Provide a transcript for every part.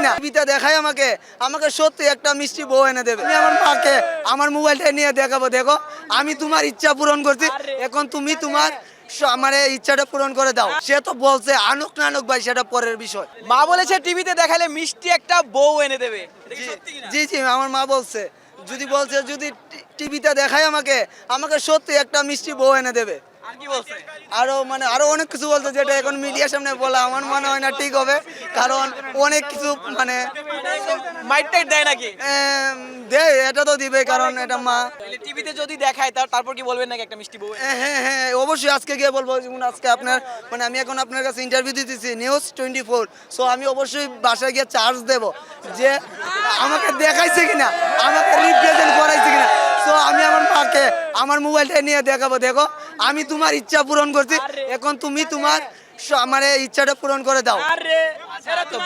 কিনা টিভিতে দেখায় আমাকে আমাকে সত্যি একটা মিষ্টি বউ এনে দেবে। আমি আমার মাকে আমার মোবাইলটা নিয়ে দেখাবো, দেখো আমি তোমার ইচ্ছা পূরণ করছি, এখন তুমি তোমার আমার এই ইচ্ছাটা পূরণ করে দাও। সে তো বলছে আনুক না আনুক ভাই সেটা পরের বিষয়। মা বলেছে টিভিতে দেখালে মিষ্টি একটা বউ এনে দেবে, এটা কি সত্যি কিনা? জি জি আমার মা বলছে, যদি টিভিতে দেখায় আমাকে আমাকে সত্যি একটা মিষ্টি বউ এনে দেবে। আর কি বলছে? আরো অনেক কিছু বলতে, যেটা এখন মিডিয়ার সামনে বলা আমার মনে হয় না ঠিক হবে, কারণ অনেক কিছু মানে মাইট টাইট দেয় নাকি? দেয়, এটা তো দিবে কারণ এটা মা। টিভিতে যদি দেখায় তারপর কি বলবেন নাকি একটা মিষ্টি বউ এনে? হ্যাঁ হ্যাঁ অবশ্যই আজকে গিয়ে বলবো। যেমন আজকে আপনার মানে আমি এখন আপনার কাছে ইন্টারভিউ দিতেছি নিউজ 24, সো আমি অবশ্যই বাসায় গিয়ে চার্জ দেব যে আমাকে দেখাইছে কিনা, আমাকে রিপ্রেজেন্ট করাইছে কিনা। সো আমি আমার মাকে আমার মোবাইলটা নিয়ে দেখাবো, দেখো আমি তোমার ইচ্ছা পূরণ করছি, এখন তুমি তোমার আমার এই ইচ্ছাটা পূরণ করে দাও। আরে তো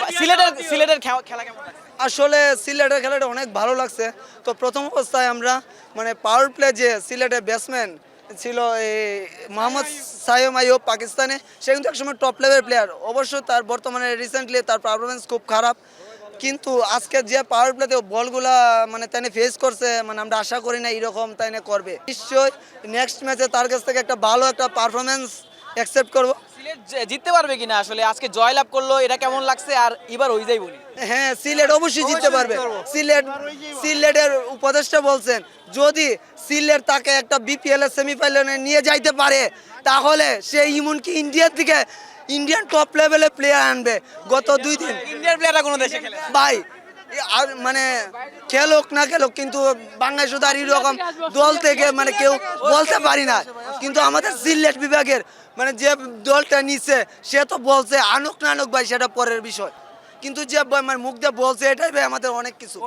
সিলেটের খেলা কেমন লাগছে? আসলে সিলেটের খেলাটা অনেক ভালো লাগছে। তো প্রথম অবস্থায় আমরা মানে পাওয়ার প্লে যে সিলেটের ব্যাটসম্যান ছিল এই মোহাম্মদ সাইম আইয়ুব পাকিস্তানে, সে কিন্তু একসময় টপ লেভেল প্লেয়ার। অবশ্য তার বর্তমানে রিসেন্টলি তার পারফরমেন্স খুব খারাপ, কিন্তু আজকে যে পাওয়ার প্লেতে বলগুলা মানে তাই ফেস করছে, মানে আমরা আশা করি না এরকম তাই করবে। নিশ্চয়ই নেক্সট ম্যাচে তার কাছ থেকে একটা ভালো একটা পারফরমেন্স অ্যাকসেপ্ট করবো। সিলেট জিততে পারবে কিনা আসলে? আজকে জয়লাভ করলো, এটা কেমন লাগছে? আর এবার ওই যাই বলি, হ্যাঁ সিলেট অবশ্যই জিততে পারবে। সিলেটের উপদেষ্টা বলছেন যদি সিলেট তাকে একটা বিপিএল এর সেমিফাইনালে নিয়ে যাইতে পারে তাহলে সে এমনকি ইন্ডিয়ার থেকে ইন্ডিয়ান টপ লেভেলের প্লেয়ার আনবে। গত 2 দিন ইন্ডিয়ার প্লেয়াররা কোনো দেশে খেলে? ভাই আর মানে খেলুক না খেলুক, কিন্তু বাংলাদেশ তো আর এরকম দল থেকে মানে কেউ বলতে পারি না, কিন্তু আমাদের সিলেট বিভাগের মানে যে দলটা নিছে সে তো বলছে আনুক না আনুক ভাই সেটা পরের বিষয়, কিন্তু যে মানে মুখ দিয়ে বলছে এটাই ভাই আমাদের অনেক কিছু।